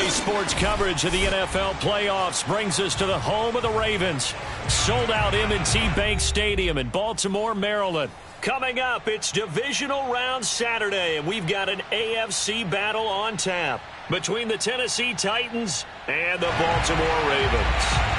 Sports coverage of the NFL playoffs brings us to the home of the Ravens. Sold out M&T Bank Stadium in Baltimore, Maryland. Coming up, it's divisional round Saturday, and we've got an AFC battle on tap between the Tennessee Titans and the Baltimore Ravens.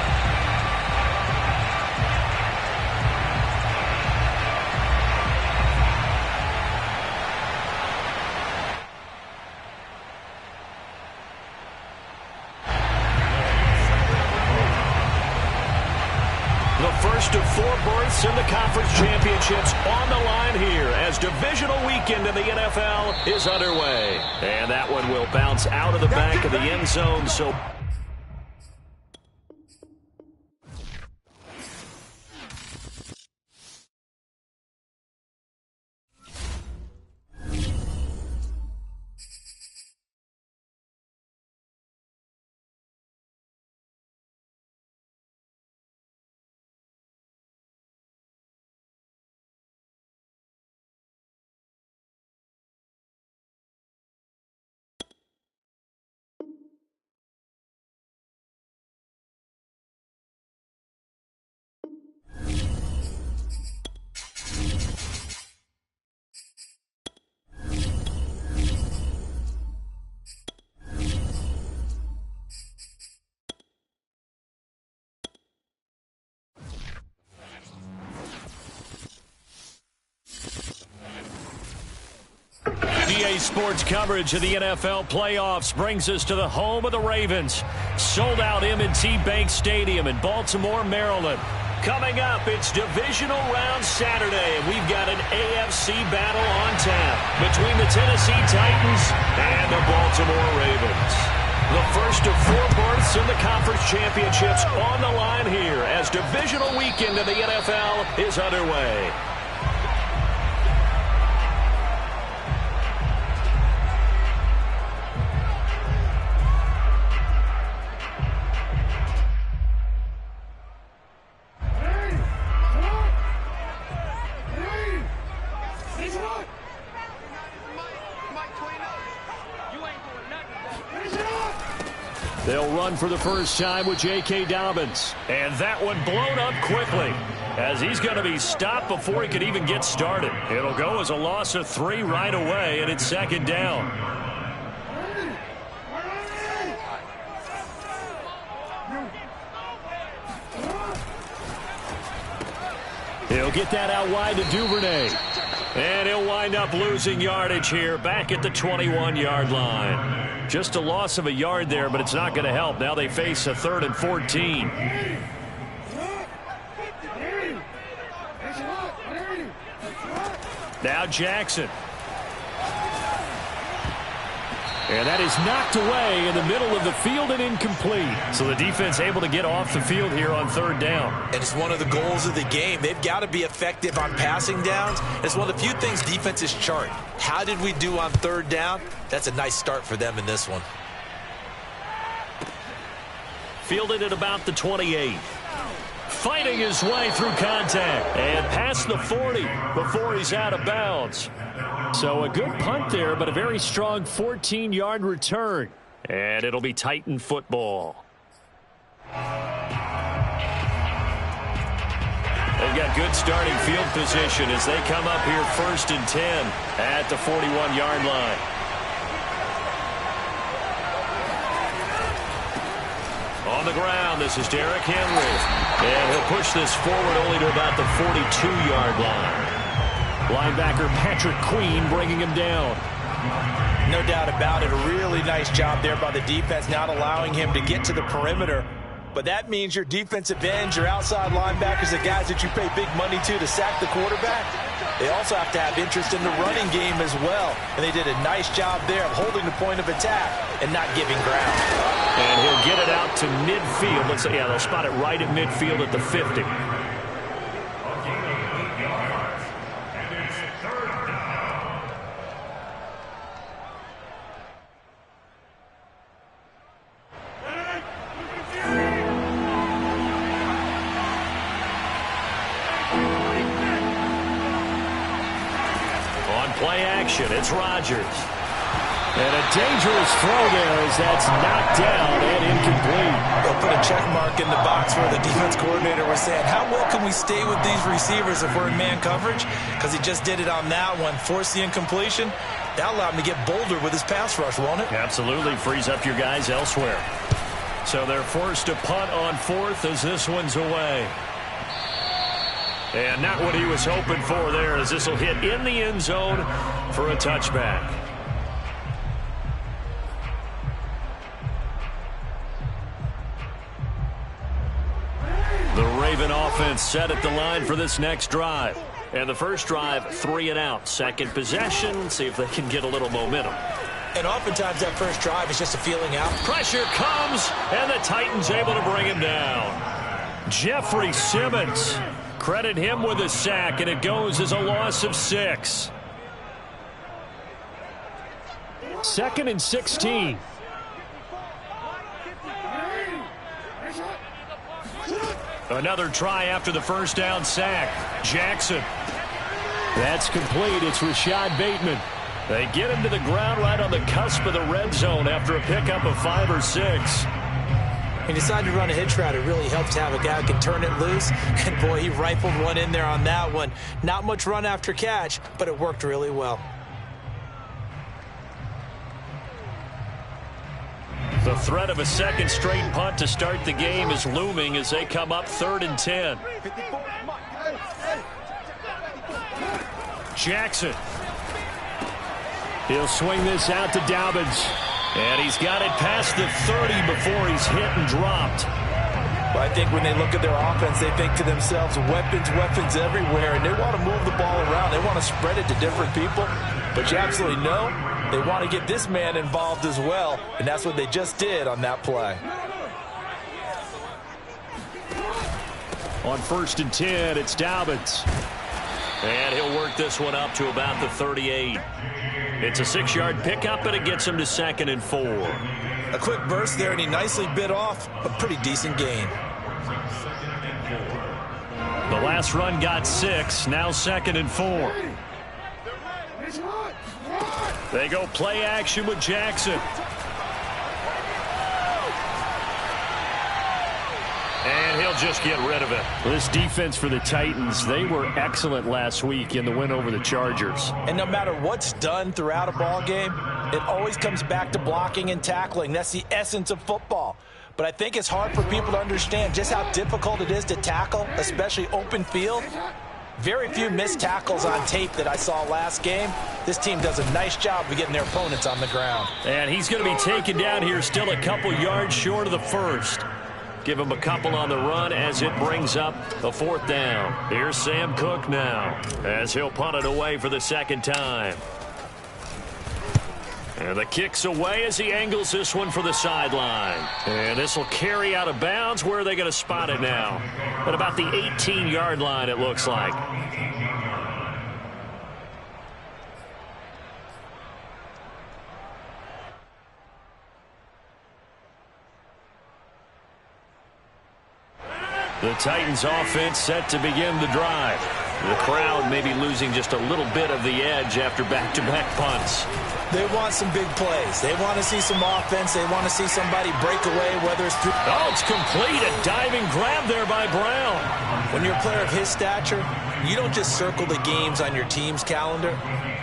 First of 4 berths in the conference championships on the line here as divisional weekend in the NFL is underway. And that one will bounce out of the back of the end zone. So EA Sports coverage of the NFL playoffs brings us to the home of the Ravens. Sold out M&T Bank Stadium in Baltimore, Maryland. Coming up, it's divisional round Saturday, and we've got an AFC battle on tap between the Tennessee Titans and the Baltimore Ravens. The first of 4 berths in the conference championships on the line here as divisional weekend in the NFL is underway. They'll run for the first time with J.K. Dobbins. And that one blown up quickly as he's going to be stopped before he could even get started. It'll go as a loss of 3 right away, and it's second down. He'll get that out wide to Duvernay. And he'll wind up losing yardage here back at the 21-yard line. Just a loss of a yard there, but it's not going to help. Now they face a 3rd and 14. Now Jackson. And that is knocked away in the middle of the field and incomplete. So the defense able to get off the field here on 3rd down. And it's one of the goals of the game. They've got to be effective on passing downs. It's one of the few things defenses chart. How did we do on 3rd down? That's a nice start for them in this one. Fielded at about the 28. Fighting his way through contact and past the 40 before he's out of bounds. So a good punt there, but a very strong 14-yard return. And it'll be Titan football. They've got good starting field position as they come up here 1st and 10 at the 41-yard line. On the ground, this is Derrick Henry. And he'll push this forward only to about the 42-yard line. Linebacker Patrick Queen bringing him down. No doubt about it. A really nice job there by the defense, not allowing him to get to the perimeter. But that means your defensive ends, your outside linebackers, the guys that you pay big money to sack the quarterback, they also have to have interest in the running game as well. And they did a nice job there of holding the point of attack and not giving ground. And he'll get it out to midfield. Let's say, yeah, they'll spot it right at midfield at the 50. Play action. It's Rodgers. And a dangerous throw there as that's knocked down and incomplete. They'll put a check mark in the box where the defense coordinator was saying, how well can we stay with these receivers if we're in man coverage? Because he just did it on that one. Forced the incompletion. That allowed him to get bolder with his pass rush, won't it? Absolutely. Frees up your guys elsewhere. So they're forced to punt on 4th as this one's away. And not what he was hoping for there as this will hit in the end zone for a touchback. The Raven offense set at the line for this next drive. And the first drive, 3 and out. Second possession, see if they can get a little momentum. And oftentimes that first drive is just a feeling out. Pressure comes, and the Titans able to bring him down. Jeffrey Simmons. Credit him with a sack, and it goes as a loss of 6. 2nd and 16. Another try after the first down sack. Jackson. That's complete. It's Rashad Bateman. They get him to the ground right on the cusp of the red zone after a pickup of 5 or 6. He decided to run a hitch route. It really helped to have a guy who can turn it loose. And, boy, he rifled one in there on that one. Not much run after catch, but it worked really well. The threat of a second straight punt to start the game is looming as they come up 3rd and 10. Jackson. He'll swing this out to Dobbins. And he's got it past the 30 before he's hit and dropped. But I think when they look at their offense, they think to themselves, weapons, weapons everywhere. And they want to move the ball around. They want to spread it to different people. But you absolutely know they want to get this man involved as well. And that's what they just did on that play. On 1st and 10, it's Dobbins. And he'll work this one up to about the 38. It's a 6-yard pickup, and it gets him to 2nd and 4. A quick burst there, and he nicely bit off a pretty decent gain. The last run got 6, now 2nd and 4. They go play action with Jackson. And he'll just get rid of it. This defense for the Titans, they were excellent last week in the win over the Chargers. And no matter what's done throughout a ball game, it always comes back to blocking and tackling. That's the essence of football. But I think it's hard for people to understand just how difficult it is to tackle, especially open field. Very few missed tackles on tape that I saw last game. This team does a nice job of getting their opponents on the ground. And he's going to be taken down here still a couple yards short of the first. Give him a couple on the run as it brings up the 4th down. Here's Sam Cook now as he'll punt it away for the 2nd time. And the kick's away as he angles this one for the sideline. And this will carry out of bounds. Where are they going to spot it now? At about the 18-yard line, it looks like. The Titans offense set to begin the drive. The crowd may be losing just a little bit of the edge after back-to-back punts. They want some big plays. They want to see some offense. They want to see somebody break away, whether it's through... Oh, it's complete. A diving grab there by Brown. When you're a player of his stature, you don't just circle the games on your team's calendar.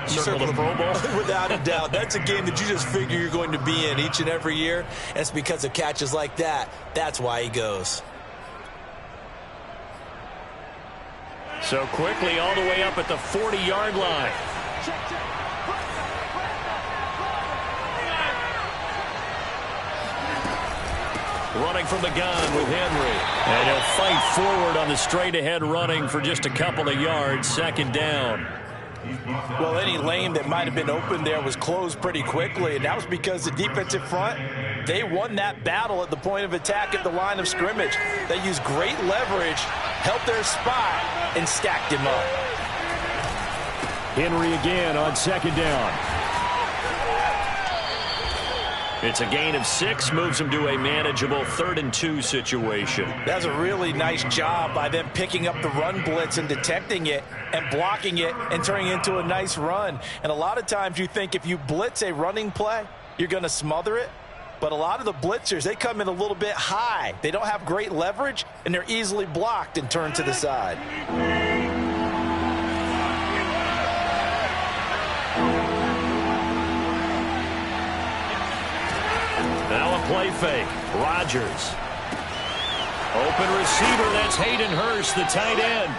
You circle the Pro Bowl. Without a doubt. That's a game that you just figure you're going to be in each and every year. And it's because of catches like that. That's why he goes. So quickly all the way up at the 40-yard line. Running from the gun with Henry. And he'll fight forward on the straight-ahead running for just a couple of yards. 2nd down. Well, any lane that might have been open there was closed pretty quickly, and that was because the defensive front, they won that battle at the point of attack at the line of scrimmage. They used great leverage, helped their spot, and stacked him up. Henry again on 2nd down. It's a gain of 6, moves him to a manageable 3rd and 2 situation. That's a really nice job by them picking up the run blitz and detecting it and blocking it and turning it into a nice run. And a lot of times you think if you blitz a running play, you're going to smother it. But a lot of the blitzers, they come in a little bit high. They don't have great leverage, and they're easily blocked and turned to the side. Now a play fake. Rodgers. Open receiver, that's Hayden Hurst, the tight end.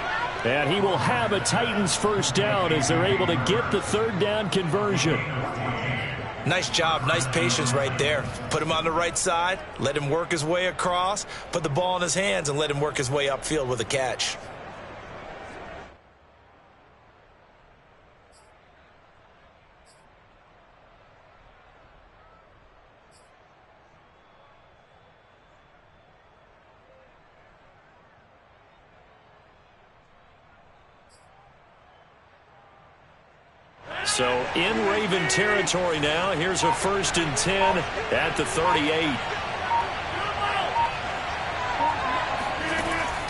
And he will have a Titans 1st down as they're able to get the 3rd down conversion. Nice job, nice patience right there. Put him on the right side, let him work his way across, put the ball in his hands, and let him work his way upfield with a catch. So in Raven territory now. Here's a 1st and 10 at the 38.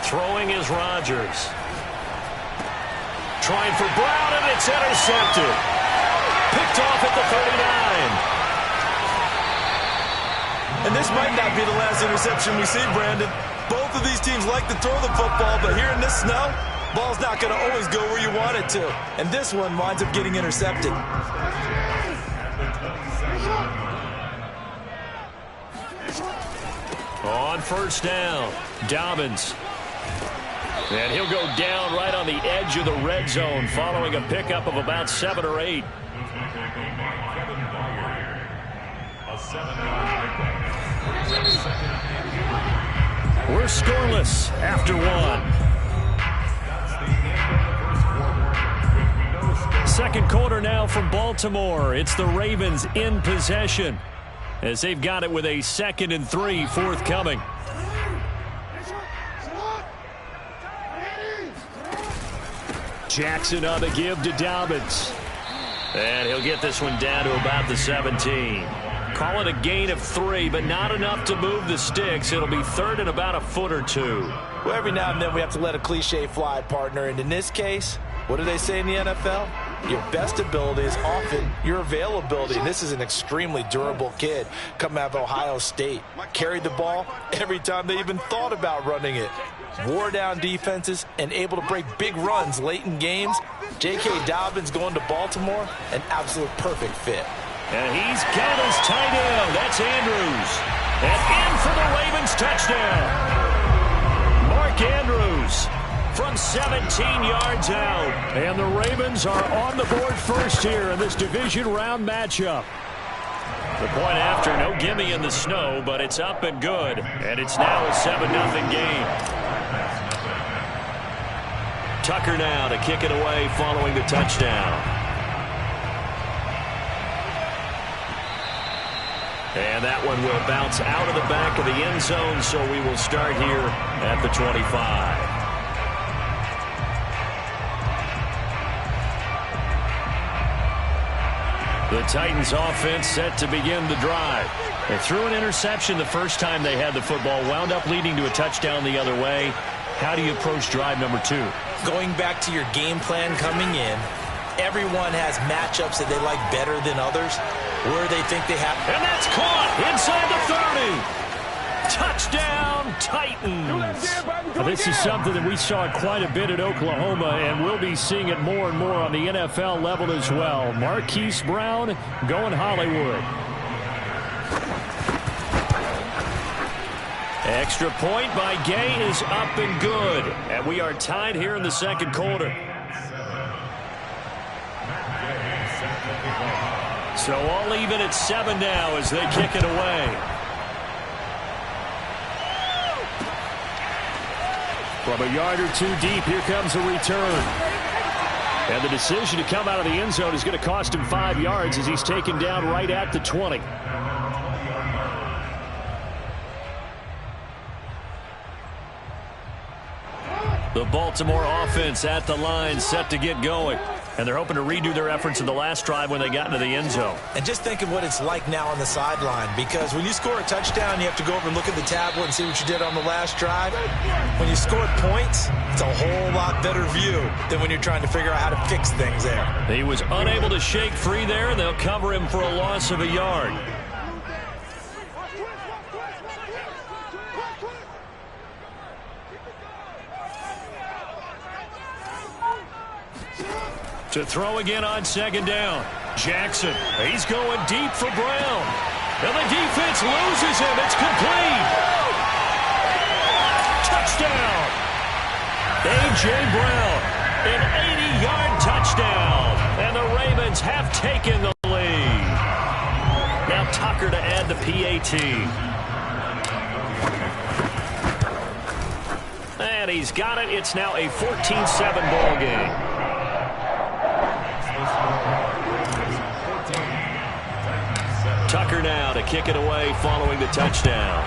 Throwing is Rodgers. Trying for Brown, and it's intercepted. Picked off at the 39. And this might not be the last interception we see, Brandon. Both of these teams like to throw the football, but here in this snow, ball's not going to always go where you want it to. And this one winds up getting intercepted. On 1st down, Dobbins. And he'll go down right on the edge of the red zone following a pickup of about 7 or 8. We're scoreless after one. Second quarter now from Baltimore. It's the Ravens in possession as they've got it with a 2nd and 3 forthcoming. Jackson on the give to Dobbins. And he'll get this one down to about the 17. Call it a gain of 3, but not enough to move the sticks. It'll be 3rd and about a foot or 2. Well, every now and then we have to let a cliche fly, partner. And in this case, what do they say in the NFL? Your best ability is often your availability. And this is an extremely durable kid coming out of Ohio State. Carried the ball every time they even thought about running it. Wore down defenses and able to break big runs late in games. J.K. Dobbins going to Baltimore, an absolute perfect fit. And he's got his tight end. That's Andrews. And in for the Ravens touchdown. Mark Andrews from 17 yards out. And the Ravens are on the board first here in this division round matchup. The point after, no gimme in the snow, but it's up and good. And it's now a 7-0 game. Tucker now to kick it away following the touchdown. And that one will bounce out of the back of the end zone, so we will start here at the 25. The Titans offense set to begin the drive. They threw an interception the first time they had the football, wound up leading to a touchdown the other way. How do you approach drive number 2? Going back to your game plan coming in, everyone has matchups that they like better than others, where they think they have. And that's caught inside the 30. Touchdown, Titans. This is something that we saw quite a bit at Oklahoma, and we'll be seeing it more and more on the NFL level as well. Marquise Brown going Hollywood. Extra point by Gay is up and good. And we are tied here in the second quarter. So all even at 7 now as they kick it away. From a yard or 2 deep, here comes a return. And the decision to come out of the end zone is going to cost him 5 yards as he's taken down right at the 20. The Baltimore offense at the line, set to get going. And they're hoping to redo their efforts in the last drive when they got into the end zone. And just think of what it's like now on the sideline, because when you score a touchdown, you have to go over and look at the tablet and see what you did on the last drive. When you score points, it's a whole lot better view than when you're trying to figure out how to fix things there. He was unable to shake free there, and they'll cover him for a loss of a yard. To throw again on second down. Jackson, he's going deep for Brown. And the defense loses him. It's complete. Touchdown. A.J. Brown, an 80-yard touchdown. And the Ravens have taken the lead. Now Tucker to add the PAT. And he's got it. It's now a 14-7 ball game. Tucker now to kick it away following the touchdown.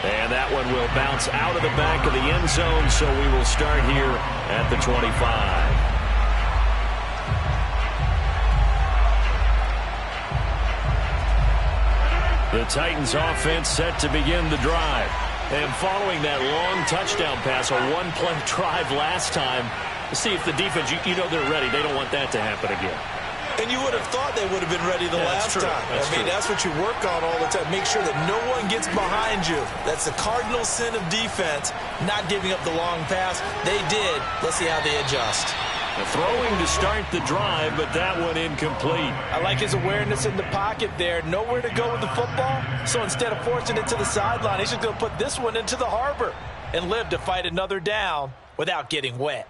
And that one will bounce out of the back of the end zone, so we will start here at the 25. The Titans offense set to begin the drive. And following that long touchdown pass, a one-play drive last time, to see if the defense, you know they're ready. They don't want that to happen again. And you would have thought they would have been ready the last time. That's what you work on all the time. Make sure that no one gets behind you. That's the cardinal sin of defense, not giving up the long pass. They did. Let's see how they adjust. Throwing to start the drive, but that one incomplete. I like his awareness in the pocket there. Nowhere to go with the football. So instead of forcing it to the sideline, he's just going to put this one into the harbor and live to fight another down without getting wet.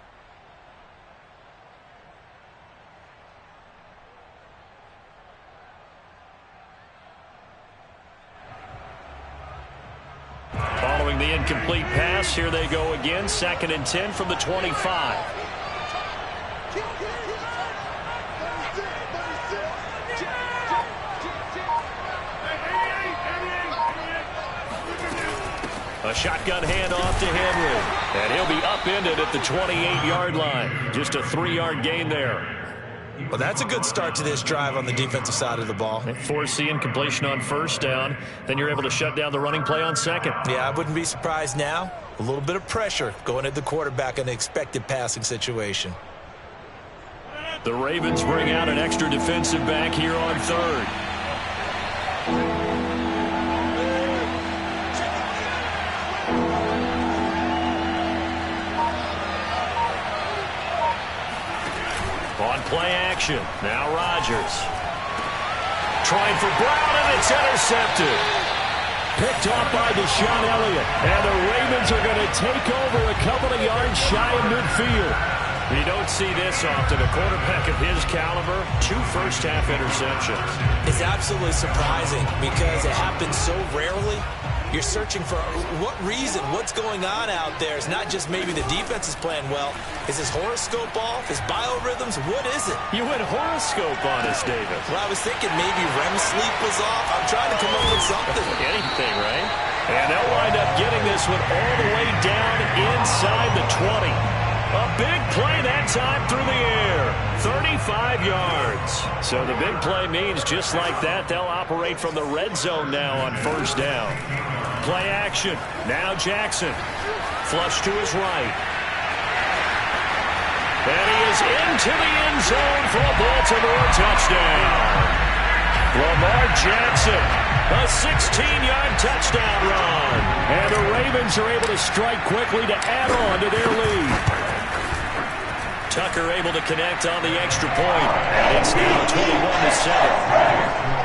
Following the incomplete pass, here they go again. 2nd and 10 from the 25. A shotgun handoff to Henry. And he'll be upended at the 28-yard line. Just a 3-yard gain there. Well, that's a good start to this drive on the defensive side of the ball. They force the incompletion on 1st down. Then you're able to shut down the running play on 2nd. Yeah, I wouldn't be surprised now. A little bit of pressure going at the quarterback in an expected passing situation. The Ravens bring out an extra defensive back here on 3rd. On play action, now Rodgers. Trying for Brown, and it's intercepted. Picked off by Deshaun Elliott. And the Ravens are going to take over a couple of yards shy of midfield. You don't see this often. A quarterback of his caliber, 2 first-half interceptions. It's absolutely surprising because it happens so rarely. You're searching for what reason, what's going on out there. It's not just maybe the defense is playing well. Is his horoscope off? His biorhythms? What is it? You went horoscope on us, David. Well, I was thinking maybe REM sleep was off. I'm trying to come up with something. Anything, right? And they'll wind up getting this one all the way down inside the 20. A big play that time through the air. 35 yards. So the big play means just like that, they'll operate from the red zone now on 1st down. Play action. Now Jackson. Flush to his right. And he is into the end zone for a Baltimore touchdown. Lamar Jackson, a 16-yard touchdown run. And the Ravens are able to strike quickly to add on to their lead. Tucker able to connect on the extra point. And it's now 21-7.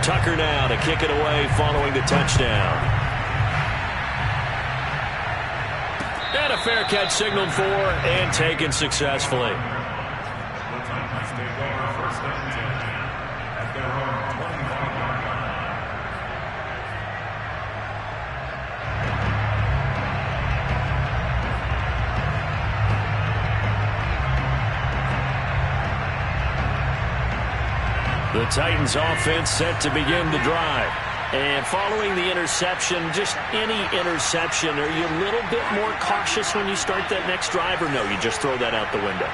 Tucker now to kick it away following the touchdown. And a fair catch signaled for and taken successfully. The Titans offense set to begin the drive. And following the interception, just any interception, are you a little bit more cautious when you start that next drive, or no, you just throw that out the window?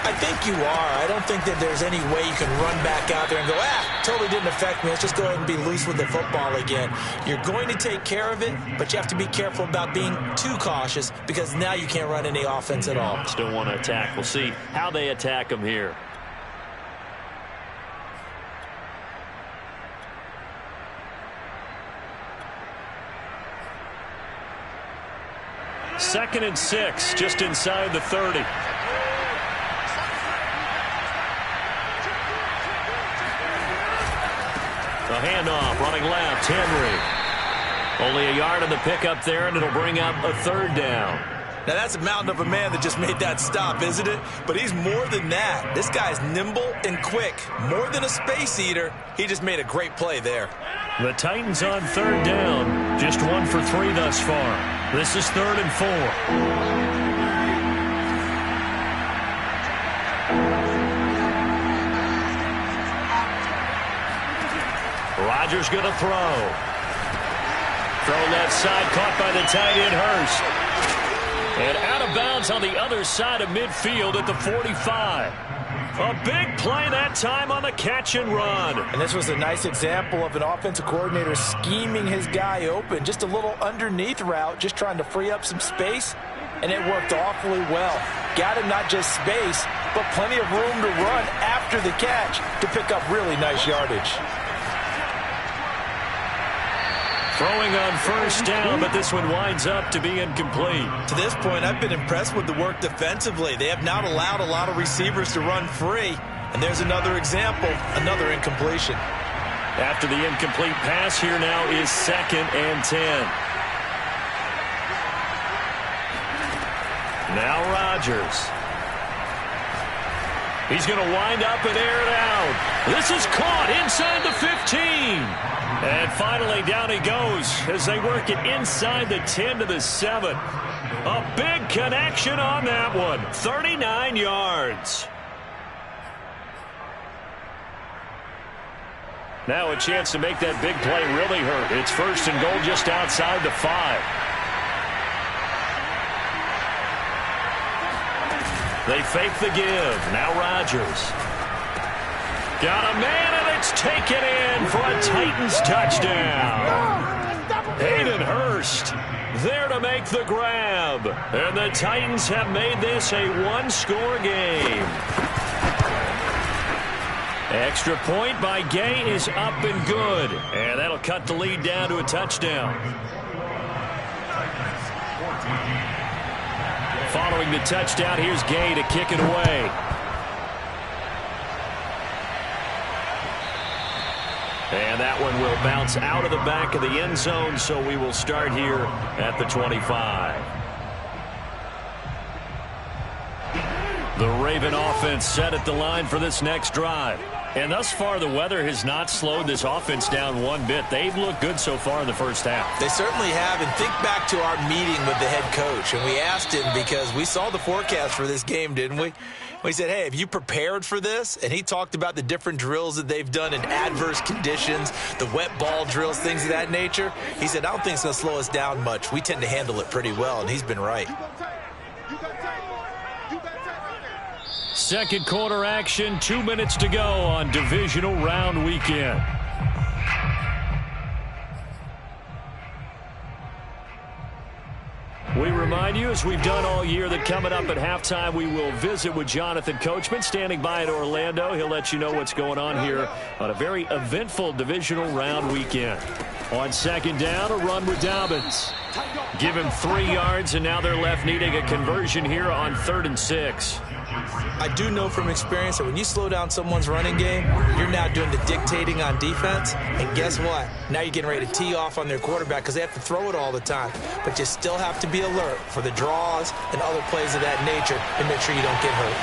I think you are. I don't think that there's any way you can run back out there and go, totally didn't affect me. Let's just go ahead and be loose with the football again. You're going to take care of it, but you have to be careful about being too cautious because now you can't run any offense at all. Still want to attack. We'll see how they attack them here. Second and 6, just inside the 30. The handoff, running left, Henry. Only a yard on the pickup there, and it'll bring up a 3rd down. Now, that's a mountain of a man that just made that stop, isn't it? But he's more than that. This guy's nimble and quick. More than a space eater. He just made a great play there. The Titans on 3rd down. Just 1 for 3 thus far. This is 3rd and 4. Rodgers going to throw. Throw left side, caught by the tight end Hurst. And out of bounds on the other side of midfield at the 45. A big play that time on the catch and run. And this was a nice example of an offensive coordinator scheming his guy open. Just a little underneath route, just trying to free up some space. And it worked awfully well. Got him not just space, but plenty of room to run after the catch to pick up really nice yardage. Throwing on 1st down, but this one winds up to be incomplete. To this point, I've been impressed with the work defensively. They have not allowed a lot of receivers to run free. And there's another example, another incompletion. After the incomplete pass, here now is 2nd and 10. Now Rodgers. He's going to wind up and air it out. This is caught inside the 15. And finally, down he goes as they work it inside the 10 to the 7. A big connection on that one. 39 yards. Now a chance to make that big play really hurt. It's first and goal just outside the 5. They fake the give. Now Rodgers. Got a man, and it's taken in for a Titans touchdown. Hayden Hurst there to make the grab. And the Titans have made this a one-score game. Extra point by Gay is up and good. And that'll cut the lead down to a touchdown. Following the touchdown, here's Gay to kick it away. And that one will bounce out of the back of the end zone, so we will start here at the 25. The Raven offense set at the line for this next drive. And thus far, the weather has not slowed this offense down one bit. They've looked good so far in the first half. They certainly have. And think back to our meeting with the head coach. And we asked him, because we saw the forecast for this game, didn't we? We said, hey, have you prepared for this? And he talked about the different drills that they've done in adverse conditions, the wet ball drills, things of that nature. He said, I don't think it's going to slow us down much. We tend to handle it pretty well, and he's been right. Second quarter action, 2 minutes to go on divisional round weekend. We remind you, as we've done all year, that coming up at halftime, we will visit with Jonathan Coachman, standing by in Orlando. He'll let you know what's going on here on a very eventful divisional round weekend. On second down, a run with Dobbins. Give him 3 yards, and now they're left needing a conversion here on 3rd and 6. I do know from experience that when you slow down someone's running game, you're now doing the dictating on defense. And guess what? Now you're getting ready to tee off on their quarterback because they have to throw it all the time. But you still have to be alert for the draws and other plays of that nature and make sure you don't get hurt.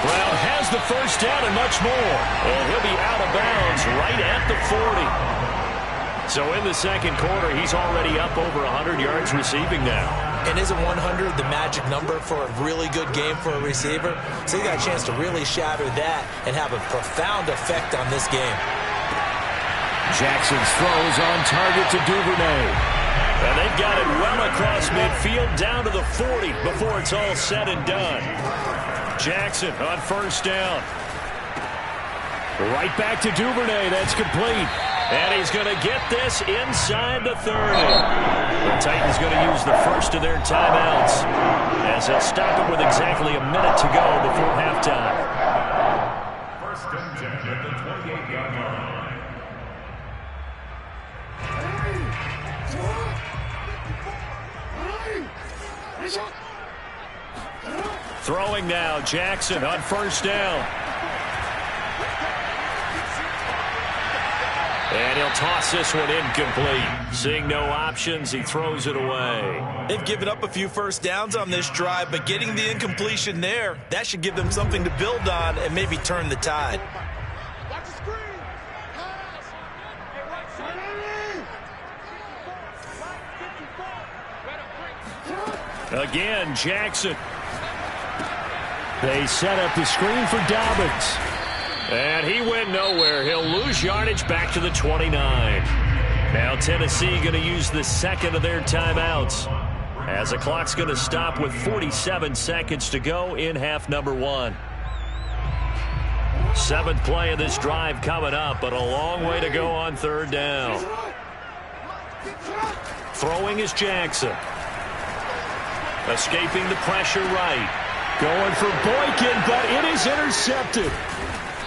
Brown has the first down and much more. And he'll be out of bounds right at the 40. So in the second quarter, he's already up over 100 yards receiving now. And isn't 100 the magic number for a really good game for a receiver? So he got a chance to really shatter that and have a profound effect on this game. Jackson's throws on target to Duvernay. And they've got it well across midfield down to the 40 before it's all said and done. Jackson on first down. Right back to Duvernay. That's complete. And he's going to get this inside the 30. The Titans going to use the first of their timeouts as they'll stop it with exactly a minute to go before halftime. First and 10 at the 28-yard line. Throwing now, Jackson on first down. And he'll toss this one incomplete. Seeing no options, he throws it away. They've given up a few first downs on this drive, but getting the incompletion there, that should give them something to build on and maybe turn the tide. Again, Jackson. They set up the screen for Dobbins. And he went nowhere. He'll lose yardage back to the 29. Now Tennessee going to use the second of their timeouts as the clock's going to stop with 47 seconds to go in half number 1. 7th play of this drive coming up, but a long way to go on third down. Throwing is Jackson. Escaping the pressure right. Going for Boykin, but it is intercepted.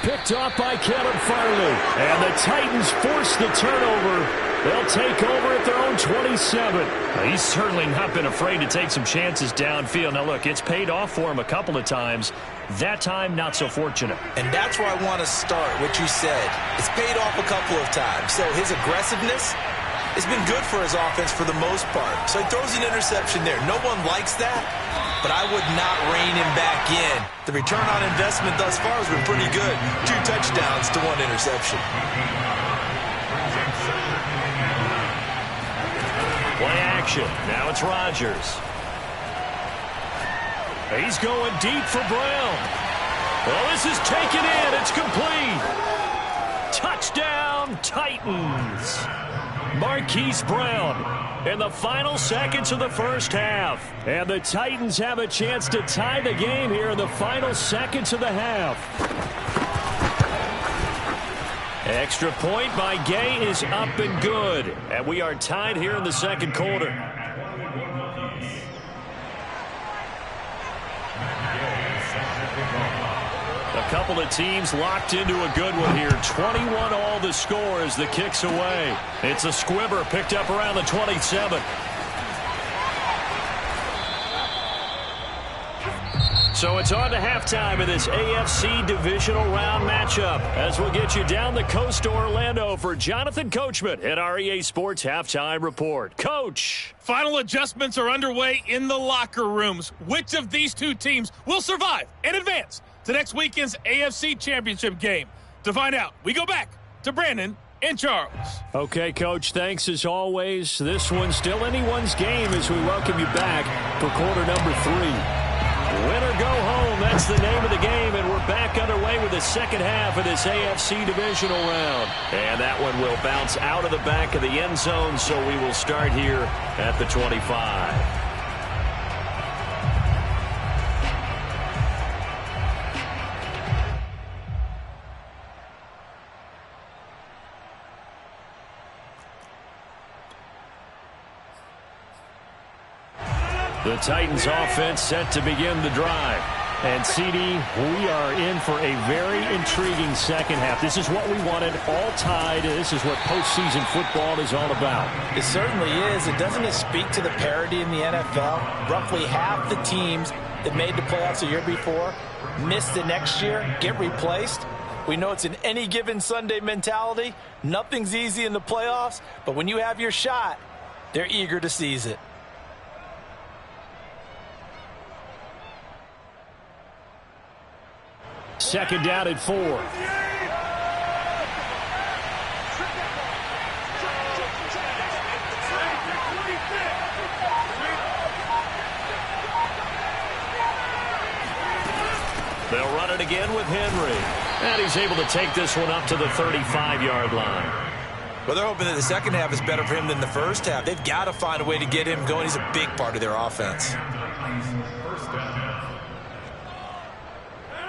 Picked off by Caleb Farley. And the Titans force the turnover. They'll take over at their own 27. He's certainly not been afraid to take some chances downfield. Now, look, it's paid off for him a couple of times. That time, not so fortunate. And that's where I want to start, what you said. It's paid off a couple of times. So his aggressiveness, It's been good for his offense for the most part. So he throws an interception there. No one likes that, but I would not rein him back in. The return on investment thus far has been pretty good. 2 touchdowns to 1 interception. Play action. Now it's Rodgers. He's going deep for Brown. Well, this is taken in. It's complete. Touchdown, Titans. Marquise Brown in the final seconds of the first half. And the Titans have a chance to tie the game here in the final seconds of the half. Extra point by Gay is up and good. And we are tied here in the second quarter. A couple of teams locked into a good one here. 21 all the score as the kick's away. It's a squibber picked up around the 27. So it's on to halftime in this AFC divisional round matchup as we'll get you down the coast to Orlando for Jonathan Coachman at our EA Sports Halftime Report. Coach. Final adjustments are underway in the locker rooms. Which of these two teams will survive and advance to next weekend's AFC Championship game? To find out, we go back to Brandon and Charles. Okay, Coach, thanks as always. This one's still anyone's game as we welcome you back for quarter number 3. Win or go home, that's the name of the game, and we're back underway with the second half of this AFC divisional round. And that one will bounce out of the back of the end zone, so we will start here at the 25. The Titans offense set to begin the drive. And, CD, we are in for a very intriguing second half. This is what we wanted, all tied. This is what postseason football is all about. It certainly is. It doesn't it speak to the parity in the NFL? Roughly half the teams that made the playoffs the year before missed the next year, get replaced. We know it's an any given Sunday mentality. Nothing's easy in the playoffs, but when you have your shot, they're eager to seize it. Second down at 4. They'll run it again with Henry. And he's able to take this one up to the 35-yard line. Well, they're hoping that the second half is better for him than the first half. They've got to find a way to get him going. He's a big part of their offense.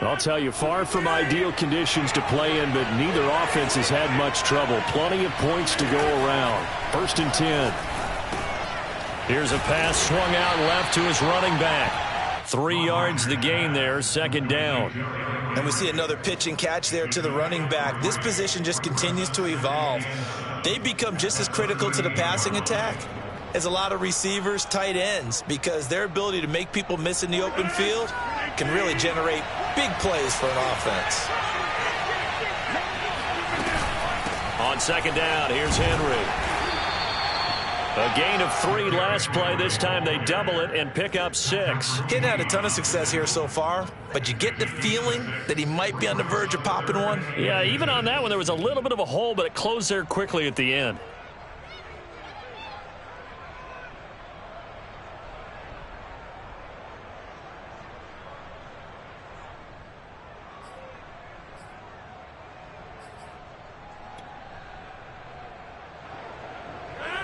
I'll tell you, far from ideal conditions to play in, but neither offense has had much trouble. Plenty of points to go around. 1st and 10. Here's a pass swung out left to his running back. 3 yards the gain there, second down. And we see another pitch and catch there to the running back. This position just continues to evolve. They become just as critical to the passing attack as a lot of receivers, tight ends, because their ability to make people miss in the open field can really generate big plays for an offense. On second down, here's Henry. A gain of 3 last play. This time they double it and pick up 6. He hadn't had a ton of success here so far, but you get the feeling that he might be on the verge of popping one. Yeah, even on that one, there was a little bit of a hole, but it closed there quickly at the end.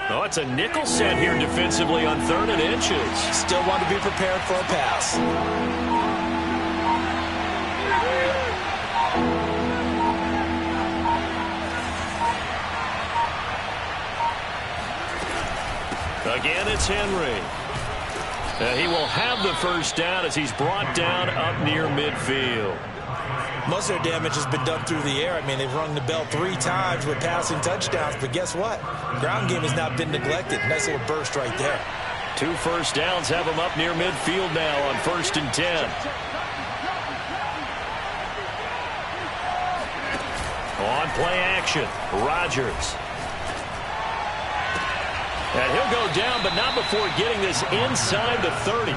Oh, it's a nickel set here defensively on 3rd and inches. Still want to be prepared for a pass. Again, it's Henry. He will have the first down as he's brought down up near midfield. Most of their damage has been done through the air. I mean, they've rung the bell 3 times with passing touchdowns, but guess what? Ground game has not been neglected. Nice little burst right there. 2 first downs have him up near midfield now on 1st and 10. On play action, Rodgers. And he'll go down, but not before getting this inside the 30.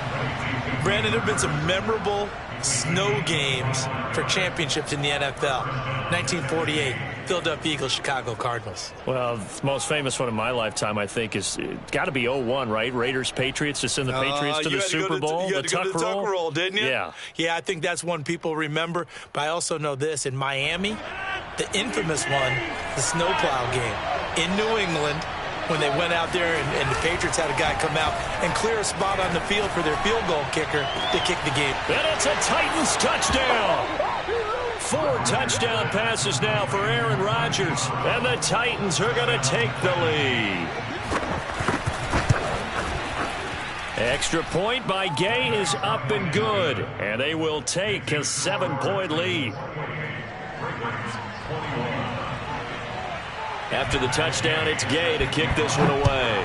Brandon, there have been some memorable snow games for championships in the NFL. 1948, Philadelphia Eagles, Chicago Cardinals. Well, the most famous one in my lifetime, I think, is got to be 01, right? Raiders, Patriots, to send the Patriots to the Super Bowl. You had to go to the Tuck roll, didn't you? Yeah. Yeah, I think that's one people remember. But I also know this. In Miami, the infamous one, the snowplow game in New England, when they went out there and the Patriots had a guy come out and clear a spot on the field for their field goal kicker to kick the game. And it's a Titans touchdown. 4 touchdown passes now for Aaron Rodgers. And the Titans are going to take the lead. Extra point by Gay is up and good. And they will take a 7-point lead. After the touchdown, it's Gay to kick this one away.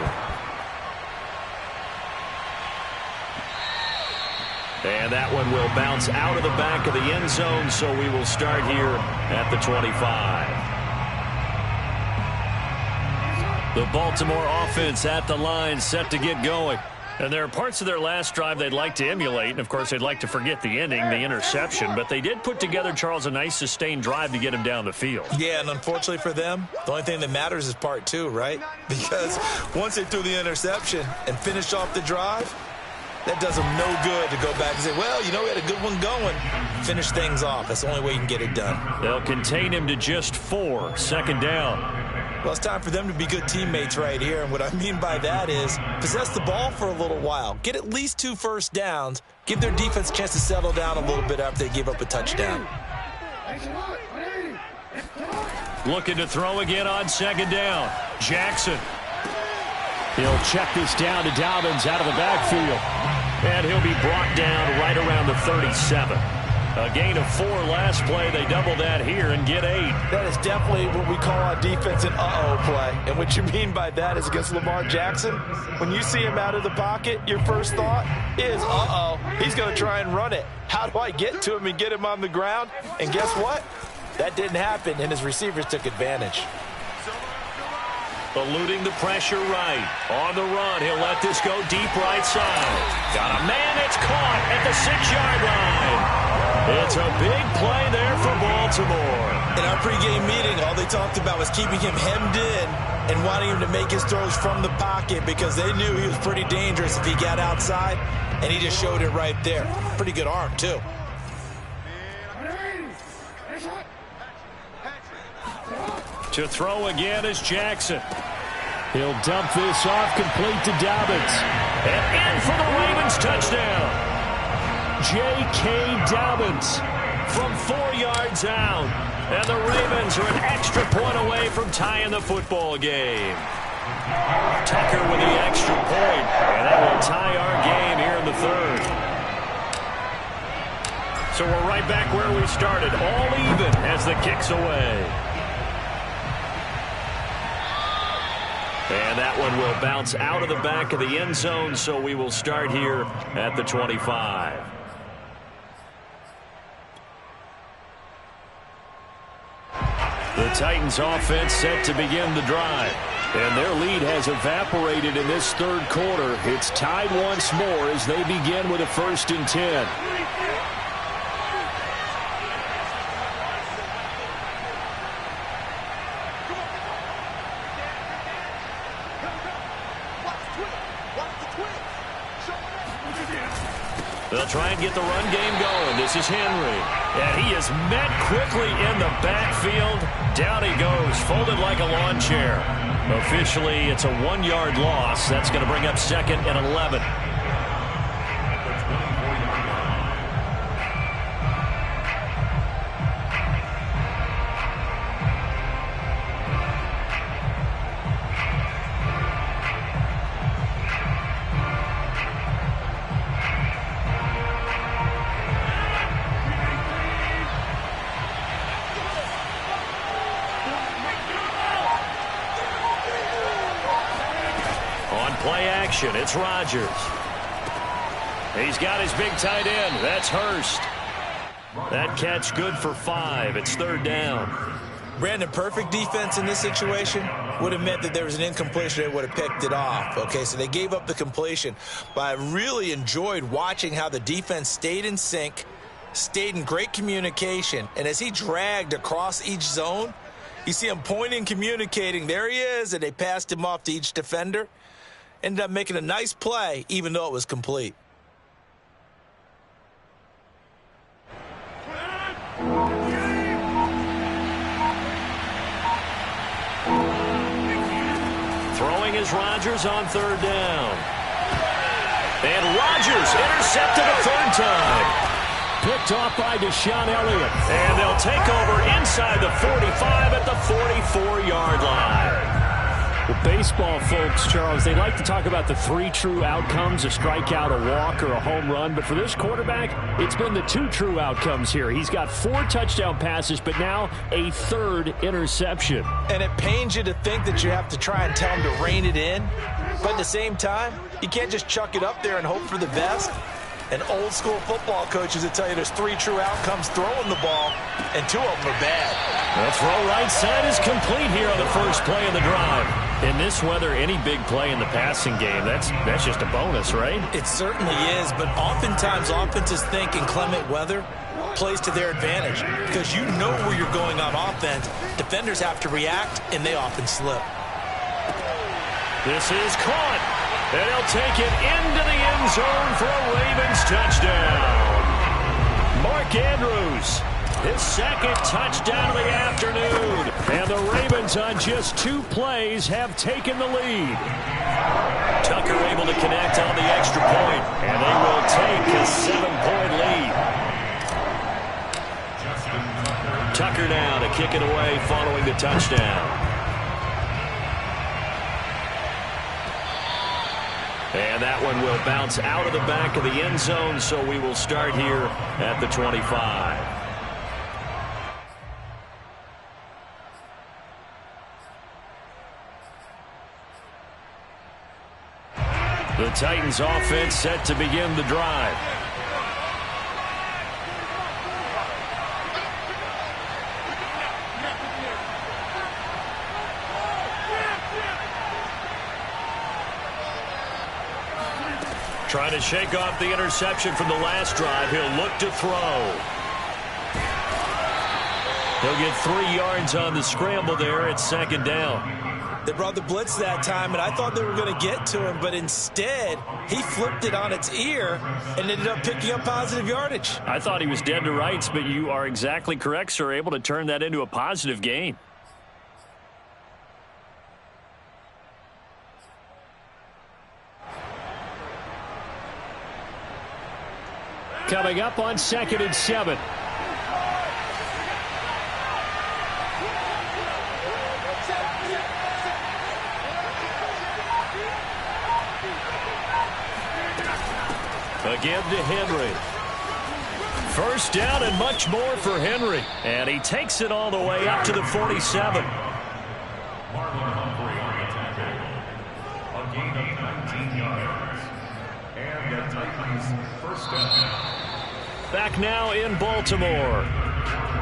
And that one will bounce out of the back of the end zone, so we will start here at the 25. The Baltimore offense at the line, set to get going. And there are parts of their last drive they'd like to emulate. And, of course, they'd like to forget the ending, the interception. But they did put together, Charles, a nice sustained drive to get him down the field. Yeah, and unfortunately for them, the only thing that matters is part 2, right? Because once they threw the interception and finished off the drive, that does them no good to go back and say, well, you know, we had a good one going. Finish things off. That's the only way you can get it done. They'll contain him to just 4, 2nd down. Well, it's time for them to be good teammates right here. And what I mean by that is possess the ball for a little while. Get at least 2 first downs. Give their defense a chance to settle down a little bit after they give up a touchdown. Looking to throw again on 2nd down. Jackson. He'll check this down to Dobbins out of the backfield. And he'll be brought down right around the 37. A gain of 4 last play. They double that here and get 8. That is definitely what we call on defense an uh-oh play. And what you mean by that is against Lamar Jackson, when you see him out of the pocket, your first thought is, uh-oh, he's going to try and run it. How do I get to him and get him on the ground? And guess what? That didn't happen, and his receivers took advantage. Eluding the pressure right. On the run, he'll let this go deep right side. Got a man, it's caught at the 6-yard line. It's a big play there for Baltimore. In our pregame meeting, all they talked about was keeping him hemmed in and wanting him to make his throws from the pocket because they knew he was pretty dangerous if he got outside, and he just showed it right there. Pretty good arm, too. To throw again is Jackson. He'll dump this off, complete to Dobbins. And in for the Ravens touchdown. J.K. Dobbins from 4 yards out. And the Ravens are an extra point away from tying the football game. Tucker with the extra point. And that will tie our game here in the 3rd. So we're right back where we started. All even as the kick's away. And that one will bounce out of the back of the end zone, so we will start here at the 25. The Titans offense set to begin the drive. And their lead has evaporated in this 3rd quarter. It's tied once more as they begin with a 1st and 10. They'll try and get the run game going. This is Henry. And he is met quickly in the backfield. Down he goes, folded like a lawn chair. Officially, it's a 1-yard loss. That's going to bring up 2nd and 11. Play action. It's Rodgers. He's got his big tight end. That's Hurst. That catch good for 5. It's 3rd down. Brandon, perfect defense in this situation. would have meant that there was an incompletion. They would have picked it off. Okay, so they gave up the completion. But I really enjoyed watching how the defense stayed in sync, stayed in great communication. And as he dragged across each zone, you see him pointing, communicating. There he is, and they passed him off to each defender. Ended up making a nice play, even though it was complete. Throwing is Rodgers on third down. And Rodgers intercepted a third time. Picked off by Deshaun Elliott. And they'll take over inside the 45 at the 44-yard line. Well, baseball folks, Charles, they like to talk about the 3 true outcomes, a strikeout, a walk, or a home run. But for this quarterback, it's been the 2 true outcomes here. He's got 4 touchdown passes, but now a 3rd interception. And it pains you to think that you have to try and tell him to rein it in. But at the same time, you can't just chuck it up there and hope for the best. And old school football coaches will tell you there's 3 true outcomes throwing the ball, and 2 of them are bad. The throw right side is complete here on the first play of the drive. In this weather, any big play in the passing game, that's just a bonus, right? It certainly is, but oftentimes offenses think inclement weather plays to their advantage because you know where you're going on offense. Defenders have to react, and they often slip. This is caught, and he'll take it into the end zone for a Ravens touchdown. Mark Andrews, his 2nd touchdown of the afternoon. And the Ravens on just 2 plays have taken the lead. Tucker able to connect on the extra point, and they will take a 7-point lead. Tucker now to kick it away following the touchdown. And that one will bounce out of the back of the end zone, so we will start here at the 25. The Titans offense set to begin the drive. Trying to shake off the interception from the last drive. He'll look to throw. He'll get 3 yards on the scramble there at 2nd down. They brought the blitz that time, and I thought they were going to get to him, but instead, he flipped it on its ear and ended up picking up positive yardage. I thought he was dead to rights, but you are exactly correct, sir. Able to turn that into a positive gain. Coming up on 2nd and 7. Again to Henry. 1st down and much more for Henry. And he takes it all the way up to the 47. A gain of 19 yards. And the Titans' 1st down. Back now in Baltimore.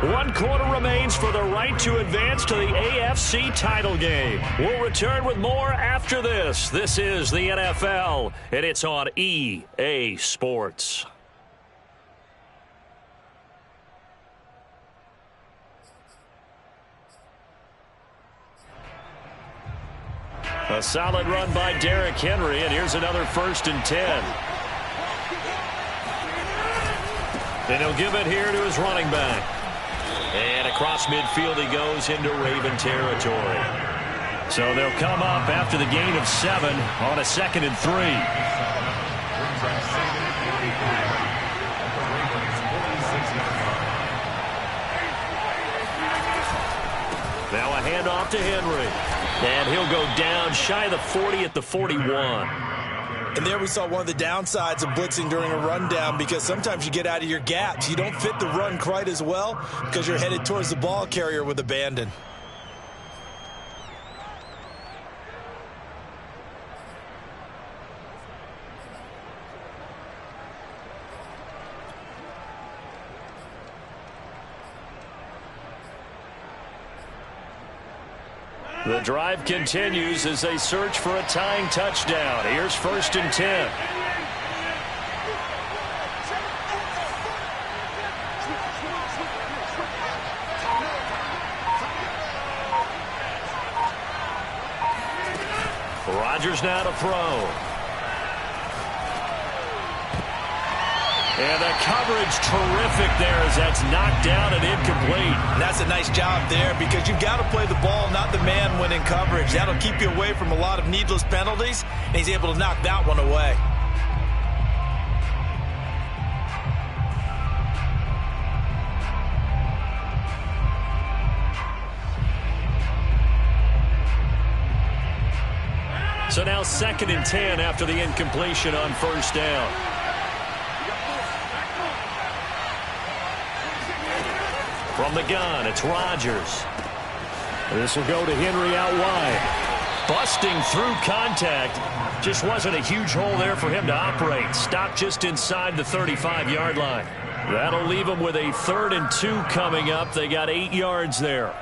1 quarter remains for the right to advance to the AFC title game. We'll return with more after this. This is the NFL, and it's on EA Sports. A solid run by Derrick Henry, and here's another 1st and 10. And he'll give it here to his running back. And across midfield he goes into Raven territory. So they'll come up after the gain of 7 on a 2nd and 3. Now a handoff to Henry. And he'll go down shy of the 40 at the 41. And there we saw one of the downsides of blitzing during a rundown, because sometimes you get out of your gaps. You don't fit the run quite as well because you're headed towards the ball carrier with abandon. The drive continues as they search for a tying touchdown. Here's 1st and 10. Rodgers now to throw. And the coverage terrific there as that's knocked down and incomplete. And that's a nice job there because you've got to play the ball, not the man when in coverage. That'll keep you away from a lot of needless penalties, and he's able to knock that one away. So now 2nd and 10 after the incompletion on 1st down. From the gun, it's Rodgers. This will go to Henry out wide. Busting through contact. Just wasn't a huge hole there for him to operate. Stopped just inside the 35-yard line. That'll leave him with a 3rd and 2 coming up. They got 8 yards there.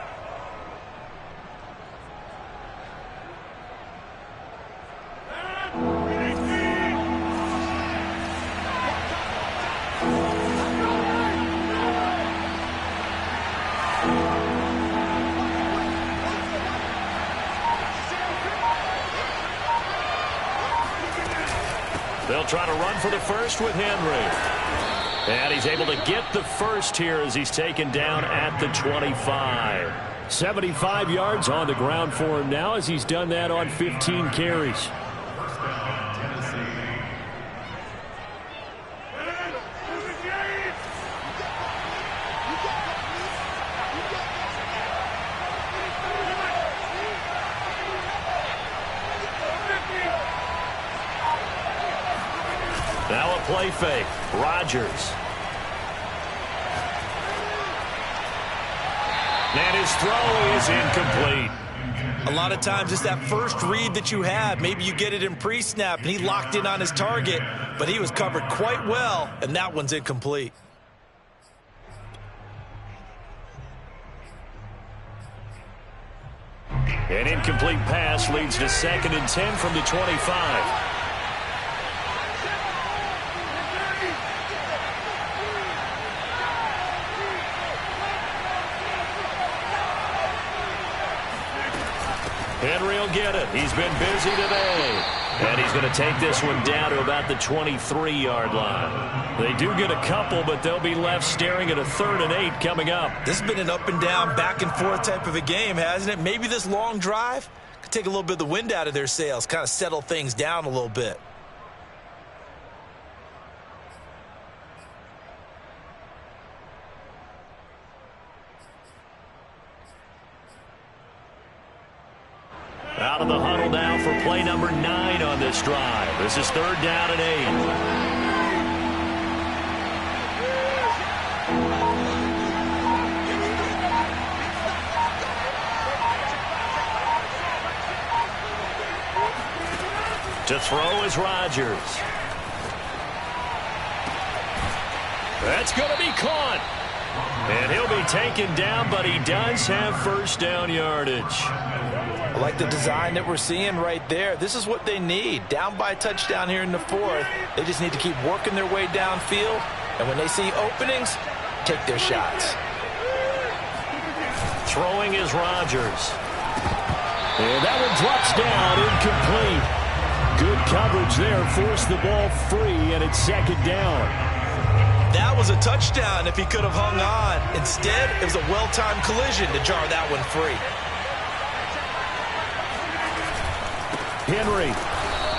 They'll try to run for the first with Henry. And he's able to get the first here as he's taken down at the 25. 75 yards on the ground for him now as he's done that on 15 carries. First down, Tennessee. Now a play fake. Rodgers. And his throw is incomplete. A lot of times it's that first read that you have. Maybe you get it in pre-snap and he locked in on his target, but he was covered quite well, and that one's incomplete. An incomplete pass leads to 2nd and 10 from the 25. Henry will get it. He's been busy today. And he's going to take this one down to about the 23-yard line. They do get a couple, but they'll be left staring at a 3rd and 8 coming up. This has been an up and down, back and forth type of a game, hasn't it? Maybe this long drive could take a little bit of the wind out of their sails, kind of settle things down a little bit. Out of the huddle now for play number 9 on this drive. This is 3rd down and 8. To throw is Rodgers. That's going to be caught. And he'll be taken down, but he does have 1st down yardage. I like the design that we're seeing right there. This is what they need. Down by a touchdown here in the 4th. They just need to keep working their way downfield. And when they see openings, take their shots. Throwing is Rodgers. And that one drops down, incomplete. Good coverage there. Forced the ball free, and it's 2nd down. That was a touchdown if he could have hung on. Instead, it was a well-timed collision to jar that one free. Henry.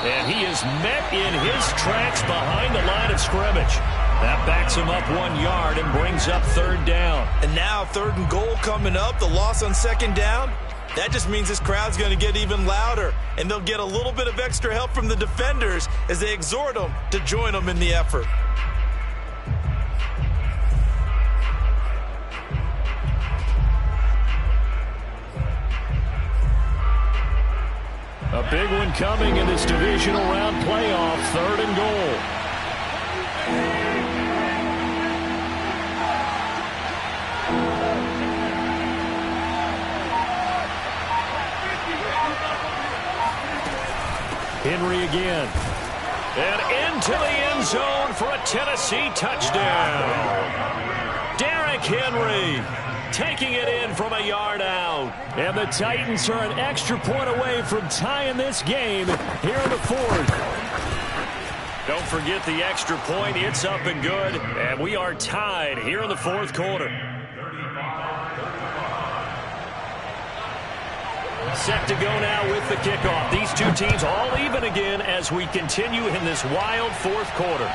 And he is met in his tracks behind the line of scrimmage. That backs him up 1 yard and brings up 3rd down. And now 3rd and goal coming up. The loss on 2nd down. That just means this crowd's going to get even louder. And they'll get a little bit of extra help from the defenders as they exhort them to join them in the effort. A big one coming in this divisional round playoff. 3rd and goal. Henry again. And into the end zone for a Tennessee touchdown. Derrick Henry taking it in from a yard out. And the Titans are an extra point away from tying this game here in the fourth. Don't forget the extra point. It's up and good. And we are tied here in the fourth quarter. Set to go now with the kickoff. These two teams all even again as we continue in this wild fourth quarter.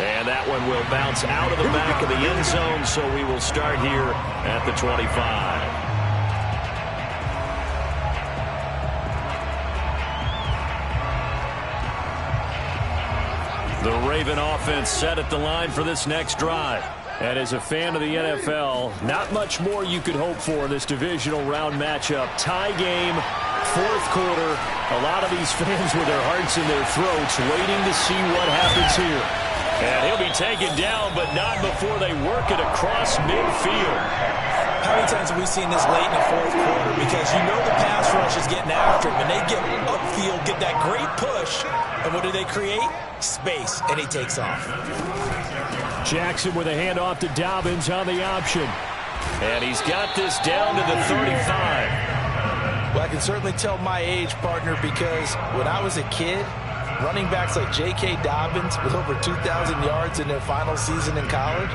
And that one will bounce out of the back of the end zone, so we will start here at the 25. The Raven offense set at the line for this next drive. And as a fan of the NFL, not much more you could hope for in this divisional round matchup. Tie game, fourth quarter. A lot of these fans with their hearts in their throats waiting to see what happens here. And he'll be taken down, but not before they work it across midfield. How many times have we seen this late in the fourth quarter? Because you know the pass rush is getting after him, and they get upfield, get that great push, and what do they create? Space, and he takes off. Jackson with a handoff to Dobbins on the option. And he's got this down to the 35. Well, I can certainly tell my age, partner, because when I was a kid, running backs like J.K. Dobbins with over 2,000 yards in their final season in college,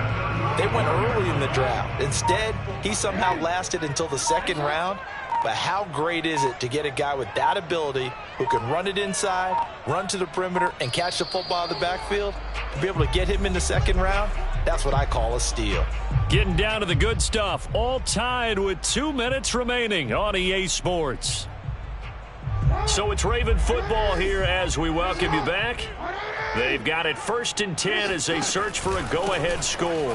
they went early in the draft. Instead, he somehow lasted until the second round. But how great is it to get a guy with that ability who can run it inside, run to the perimeter, and catch the football in the backfield? To be able to get him in the second round, that's what I call a steal. Getting down to the good stuff, all tied with 2 minutes remaining on EA Sports. So it's Raven football here as we welcome you back. They've got it 1st and 10 as they search for a go-ahead score.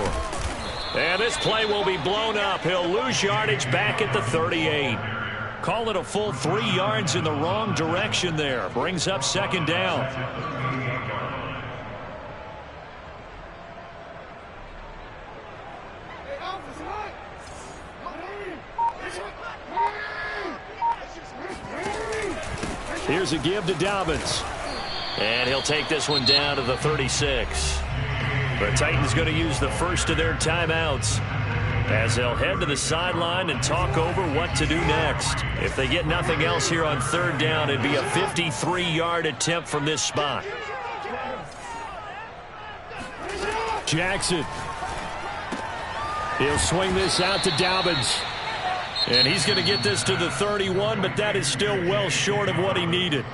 And this play will be blown up. He'll lose yardage back at the 38. Call it a full 3 yards in the wrong direction there. Brings up second down. Here's a give to Dobbins. And he'll take this one down to the 36. The Titans going to use the first of their timeouts as they'll head to the sideline and talk over what to do next. If they get nothing else here on third down, it'd be a 53-yard attempt from this spot. Jackson. He'll swing this out to Dobbins. And he's going to get this to the 31, but that is still well short of what he needed.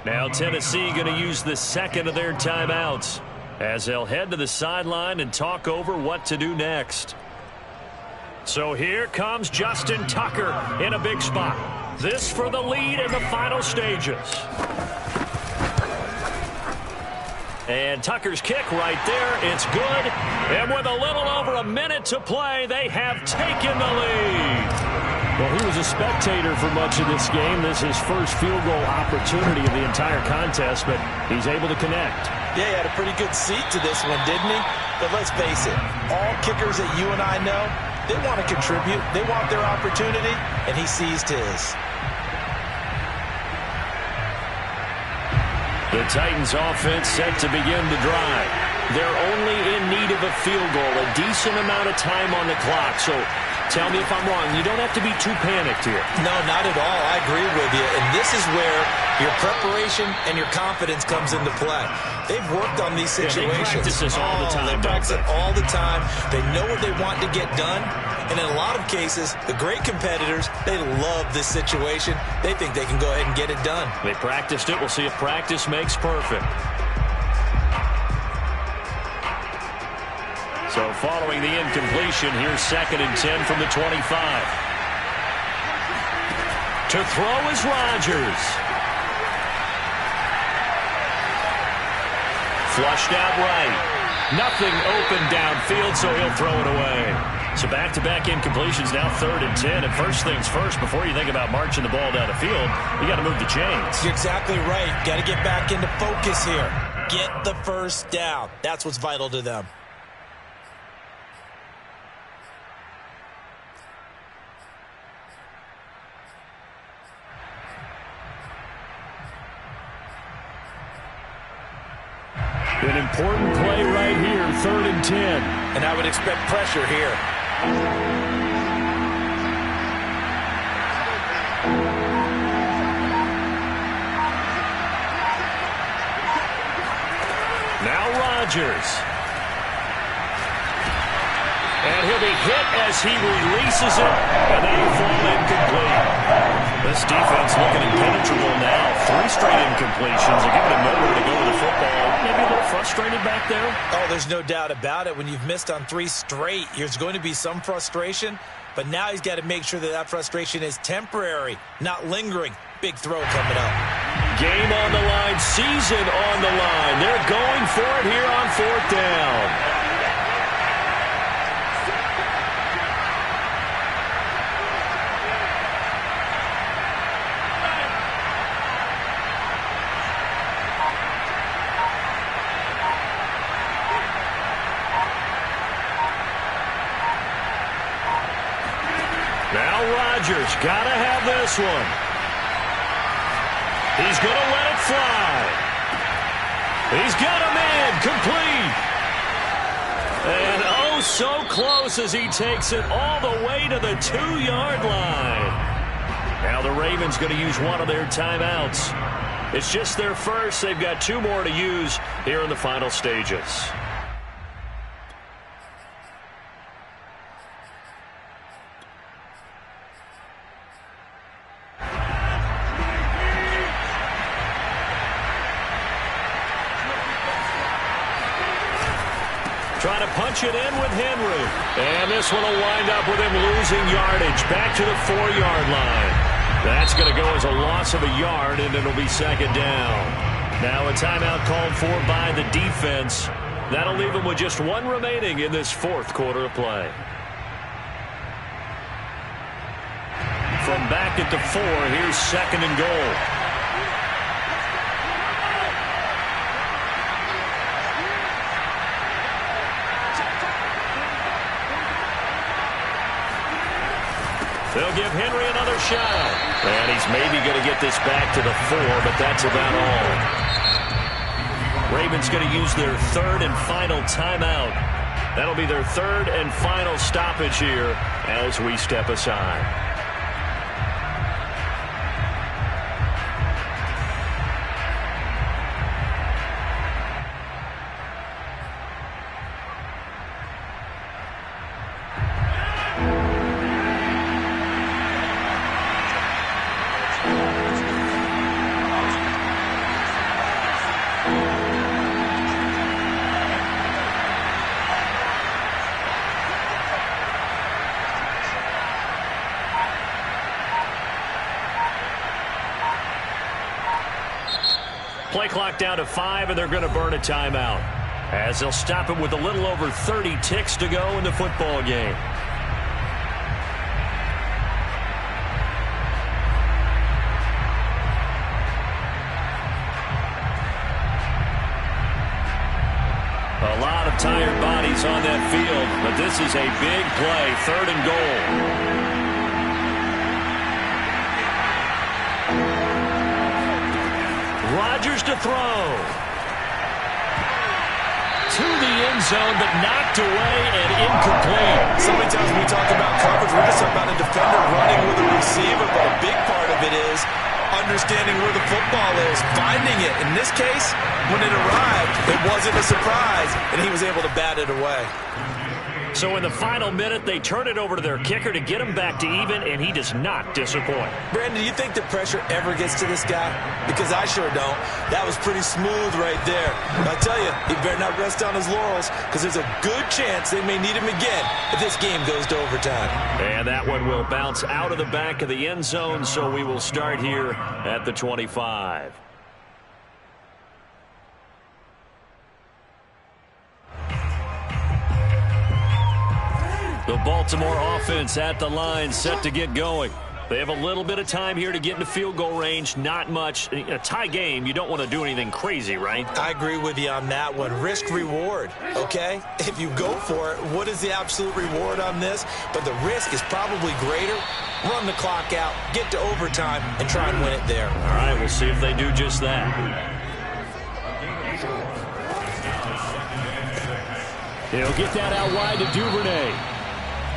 Now Tennessee going to use the second of their timeouts as they'll head to the sideline and talk over what to do next. So here comes Justin Tucker in a big spot. This for the lead in the final stages. And Tucker's kick right there. It's good. And with a little over a minute to play, they have taken the lead. Well, he was a spectator for much of this game. This is his first field goal opportunity of the entire contest, but he's able to connect. Yeah, he had a pretty good seat to this one, didn't he? But let's face it, all kickers that you and I know, they want to contribute. They want their opportunity, and he seized his. The Titans offense set to begin the drive. They're only in need of a field goal, a decent amount of time on the clock. So tell me if I'm wrong. You don't have to be too panicked here. No, not at all. I agree with you. And this is where your preparation and your confidence comes into play. They've worked on these situations. Yeah, they practice this all the time. They practice it all the time. They know what they want to get done. And in a lot of cases, the great competitors, they love this situation. They think they can go ahead and get it done. They practiced it. We'll see if practice makes perfect. So following the incompletion, here's 2nd and 10 from the 25. To throw is Rodgers. Flushed out right. Nothing open downfield, so he'll throw it away. So back-to-back incompletions, now 3rd and 10. And first things first, before you think about marching the ball down the field, you got to move the chains. You're exactly right. Got to get back into focus here. Get the first down. That's what's vital to them. important play right here, 3rd and 10. And I would expect pressure here. Now Rodgers. And he'll be hit as he releases it, and that'll fall incomplete. This defense looking impenetrable now. 3 straight incompletions. They're giving him nowhere to go with the football. Maybe a little frustrated back there. Oh, there's no doubt about it. When you've missed on 3 straight, there's going to be some frustration. But now he's got to make sure that that frustration is temporary, not lingering. Big throw coming up. Game on the line, season on the line. They're going for it here on 4th down. Now Rodgers, gotta have this one. He's gonna let it fly. He's got him in, complete. And oh, so close as he takes it all the way to the 2-yard line. Now the Ravens gonna use one of their timeouts. It's just their first. They've got 2 more to use here in the final stages. Trying to punch it in with Henry. And this one will wind up with him losing yardage. Back to the 4-yard line. That's going to go as a loss of a yard, and it'll be 2nd down. Now a timeout called for by the defense. That'll leave them with just 1 remaining in this 4th quarter of play. From back at the 4, here's 2nd and goal. They'll give Henry another shot. And he's maybe going to get this back to the 4, but that's about all. Ravens going to use their 3rd and final timeout. That'll be their 3rd and final stoppage here as we step aside. Play clock down to 5, and they're going to burn a timeout as they'll stop him with a little over 30 ticks to go in the football game. A lot of tired bodies on that field, but this is a big play, 3rd and goal. Rodgers to throw. To the end zone, but knocked away and incomplete. So many times when we talk about coverage, we're just talking about a defender running with a receiver, but a big part of it is understanding where the football is, finding it. In this case, when it arrived, it wasn't a surprise, and he was able to bat it away. So in the final minute, they turn it over to their kicker to get him back to even, and he does not disappoint. Brandon, do you think the pressure ever gets to this guy? Because I sure don't. That was pretty smooth right there. But I tell you, he better not rest on his laurels, because there's a good chance they may need him again if this game goes to overtime. And that one will bounce out of the back of the end zone, so we will start here at the 25. The Baltimore offense at the line, set to get going. They have a little bit of time here to get into field goal range, not much. In a tie game, you don't want to do anything crazy, right? I agree with you on that one. Risk-reward, okay? If you go for it, what is the absolute reward on this? But the risk is probably greater. Run the clock out, get to overtime, and try and win it there. All right, we'll see if they do just that. He'll get that out wide to Duvernay.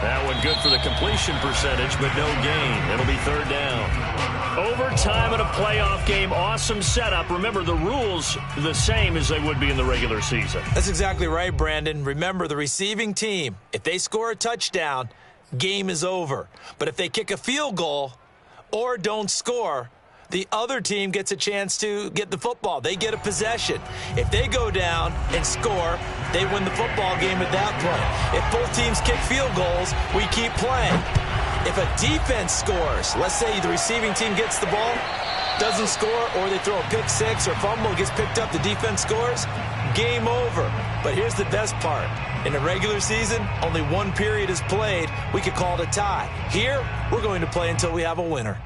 That one good for the completion percentage, but no gain. It'll be third down. Overtime in a playoff game. Awesome setup. Remember, the rules the same as they would be in the regular season. That's exactly right, Brandon. Remember, the receiving team, if they score a touchdown, game is over. But if they kick a field goal or don't score, the other team gets a chance to get the football. They get a possession. If they go down and score, they win the football game at that point. If both teams kick field goals, we keep playing. If a defense scores, let's say the receiving team gets the ball, doesn't score, or they throw a pick six or fumble, gets picked up, the defense scores, game over. But here's the best part. In the regular season, only one period is played. We could call it a tie. Here, we're going to play until we have a winner.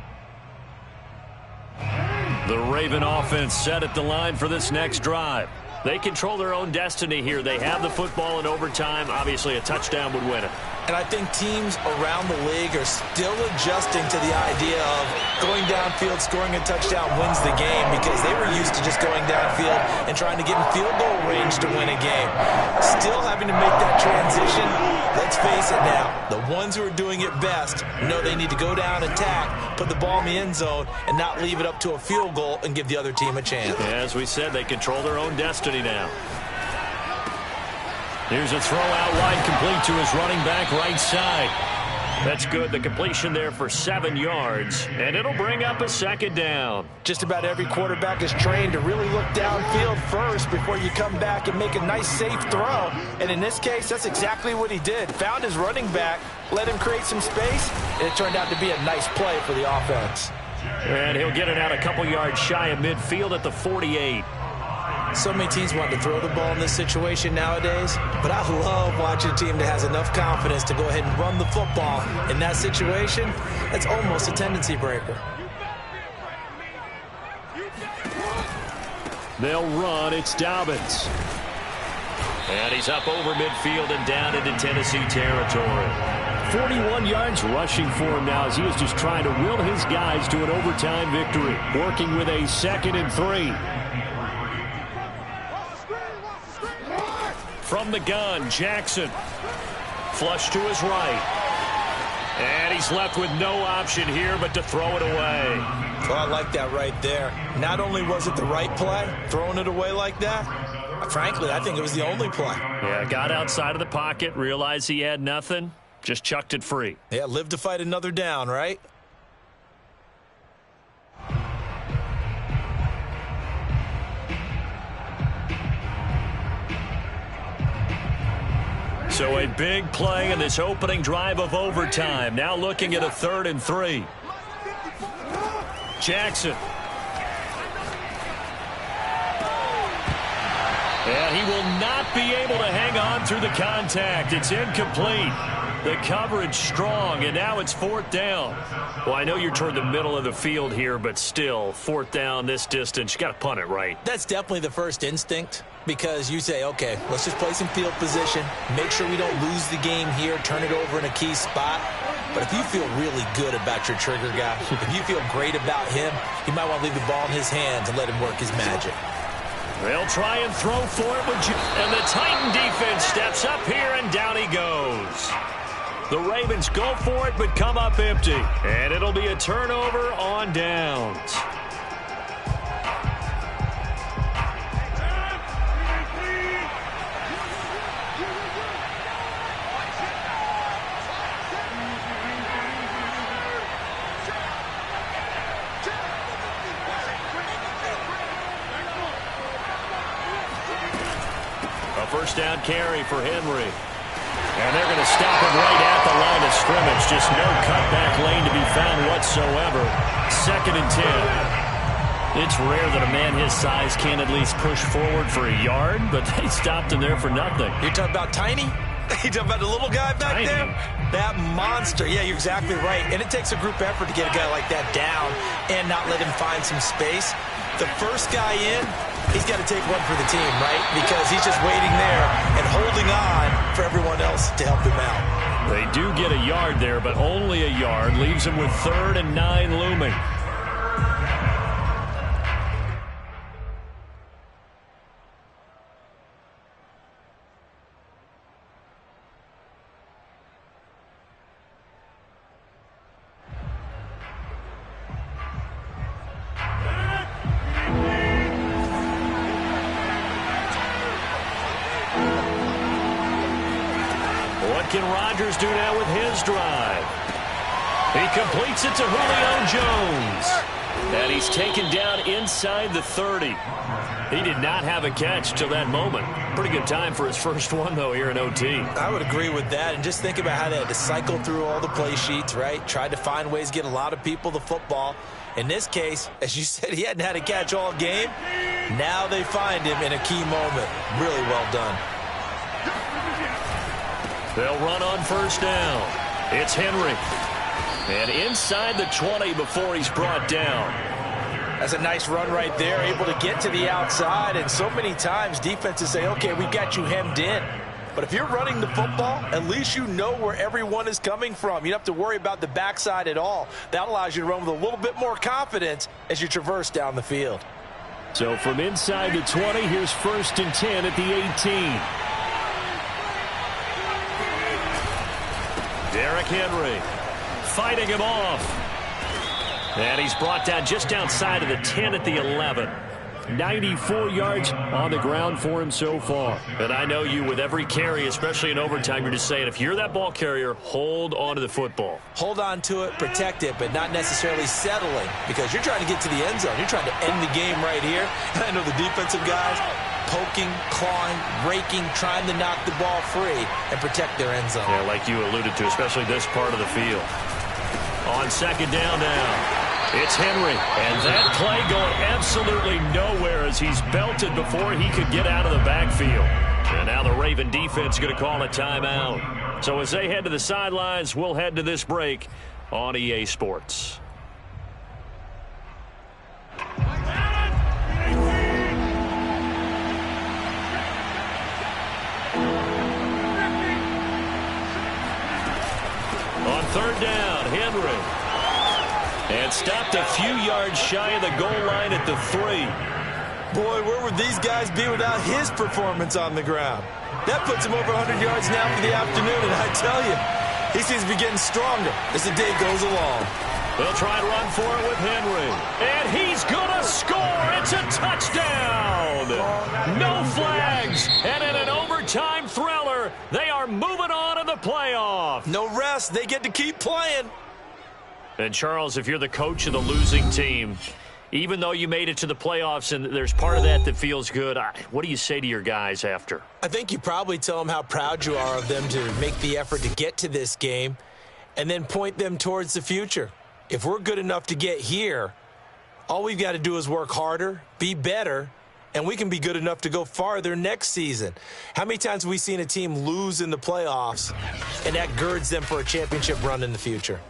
The Raven offense set at the line for this next drive. They control their own destiny here. They have the football in overtime. Obviously, a touchdown would win it. And I think teams around the league are still adjusting to the idea of going downfield, scoring a touchdown wins the game, because they were used to just going downfield and trying to get in field goal range to win a game. Still having to make that transition. Let's face it now, the ones who are doing it best know they need to go down, attack, put the ball in the end zone, and not leave it up to a field goal and give the other team a chance. Yeah, as we said, they control their own destiny now. Here's a throw out wide, complete to his running back right side. That's good. The completion there for 7 yards, and it'll bring up a second down. Just about every quarterback is trained to really look downfield first before you come back and make a nice, safe throw. And in this case, that's exactly what he did. Found his running back, let him create some space, and it turned out to be a nice play for the offense. And he'll get it out a couple yards shy of midfield at the 48. So many teams want to throw the ball in this situation nowadays, but I love watching a team that has enough confidence to go ahead and run the football. In that situation, that's almost a tendency breaker. They'll run. It's Dobbins. And he's up over midfield and down into Tennessee territory. 41 yards rushing for him now as he was just trying to will his guys to an overtime victory, working with a 2nd and 3. From the gun, Jackson. Flush to his right. And he's left with no option here but to throw it away. Well, I like that right there. Not only was it the right play, throwing it away like that, frankly, I think it was the only play. Yeah, got outside of the pocket, realized he had nothing, just chucked it free. Yeah, live to fight another down, right? So a big play in this opening drive of overtime. Now looking at a 3rd and 3. Jackson. And he will not be able to hang on through the contact. It's incomplete. The coverage strong, and now it's 4th down. Well, I know you're toward the middle of the field here, but still, 4th down this distance, you got to punt it right. That's definitely the first instinct, because you say, okay, let's just play some field position, make sure we don't lose the game here, turn it over in a key spot. But if you feel really good about your trigger guy, if you feel great about him, you might want to leave the ball in his hands and let him work his magic. They'll try and throw for it, and the Titan defense steps up here, and down he goes. The Ravens go for it, but come up empty. And it'll be a turnover on downs. A first down carry for Henry. And they're going to stop him right at the line of scrimmage. Just no cutback lane to be found whatsoever. 2nd and 10. It's rare that a man his size can at least push forward for a yard, but they stopped him there for nothing. You're talking about Tiny? You talking about the little guy back Tiny. there? That monster. Yeah, you're exactly right. And it takes a group effort to get a guy like that down and not let him find some space. The first guy in, he's got to take one for the team, right? Because he's just waiting there and holding on for everyone else to help him out. They do get a yard there, but only a yard. Leaves him with 3rd and 9 looming. What can Rodgers do now with his drive? He completes it to Julio Jones. And he's taken down inside the 30. He did not have a catch till that moment. Pretty good time for his first one, though, here in OT. I would agree with that. And just think about how they had to cycle through all the play sheets, right? Tried to find ways to get a lot of people the football. In this case, as you said, he hadn't had a catch all game. Now they find him in a key moment. Really well done. They'll run on first down. It's Henry. And inside the 20 before he's brought down. That's a nice run right there, able to get to the outside. And so many times defenses say, okay, we've got you hemmed in. But if you're running the football, at least you know where everyone is coming from. You don't have to worry about the backside at all. That allows you to run with a little bit more confidence as you traverse down the field. So from inside the 20, here's 1st and 10 at the 18. Derrick Henry fighting him off. And he's brought down just outside of the 10 at the 11. 94 yards on the ground for him so far. And I know you, with every carry, especially in overtime, you're just saying, if you're that ball carrier, hold on to the football. Hold on to it, protect it, but not necessarily settling, because you're trying to get to the end zone. You're trying to end the game right here. And I know the defensive guys poking, clawing, raking, trying to knock the ball free and protect their end zone. Yeah, like you alluded to, especially this part of the field. On second down now. It's Henry, and that play going absolutely nowhere as he's belted before he could get out of the backfield. And now the Raven defense is going to call a timeout. So as they head to the sidelines, we'll head to this break on EA Sports. On third down, Henry. And stopped a few yards shy of the goal line at the 3. Boy, where would these guys be without his performance on the ground? That puts him over 100 yards now for the afternoon, and I tell you, he seems to be getting stronger as the day goes along. They'll try and run for it with Henry. And he's going to score. It's a touchdown. No flags. And in an overtime thriller, they are moving on in the playoff. No rest. They get to keep playing. And, Charles, if you're the coach of the losing team, even though you made it to the playoffs and there's part of that feels good, what do you say to your guys after? I think you probably tell them how proud you are of them to make the effort to get to this game and then point them towards the future. If we're good enough to get here, all we've got to do is work harder, be better, and we can be good enough to go farther next season. How many times have we seen a team lose in the playoffs, and that girds them for a championship run in the future?